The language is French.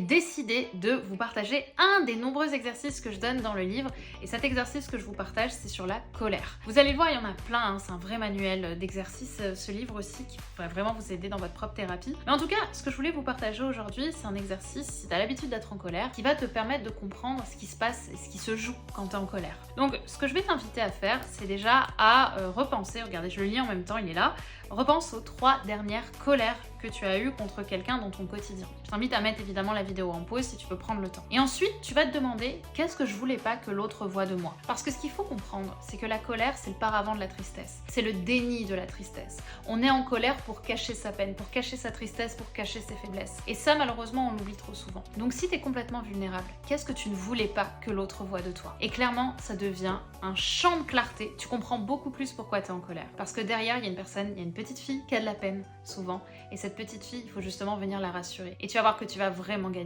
décidé de vous partager un des nombreux exercices que je donne dans le livre. Et cet exercice que je vous partage, c'est sur la colère. Vous allez le voir, il y en a plein, hein, c'est un vrai manuel d'exercices, ce livre aussi, qui pourrait vraiment vous aider dans votre propre thérapie. Mais en tout cas, ce que je voulais vous partager aujourd'hui, c'est un exercice, si tu as l'habitude d'être en colère, qui va te permettre de comprendre ce qui se passe et ce qui se joue quand tu es en colère. Donc, ce que je vais t'inviter à faire, c'est déjà à repenser, regardez, je le lis en même temps, il est là, repense aux 3 dernières colères que tu as eues contre quelqu'un dans ton quotidien. Je t'invite à mettre évidemment la vidéo en pause si tu peux prendre le temps. Et ensuite, tu vas te demander qu'est-ce que je voulais pas que l'autre voie de moi. Parce que ce qu'il faut comprendre, c'est que la colère, c'est le paravent de la tristesse. C'est le déni de la tristesse. On est en colère pour cacher sa peine, pour cacher sa tristesse, pour cacher ses faiblesses. Et ça, malheureusement, on l'oublie trop souvent. Donc si tu es complètement vulnérable, qu'est-ce que tu ne voulais pas que l'autre voie de toi? Et clairement, ça devient un champ de clarté. Tu comprends beaucoup plus pourquoi tu es en colère. Parce que derrière, il y a une personne, il y a une petite fille qui a de la peine, souvent. Et cette petite fille, il faut justement venir la rassurer. Et tu vas voir que tu vas vraiment gagner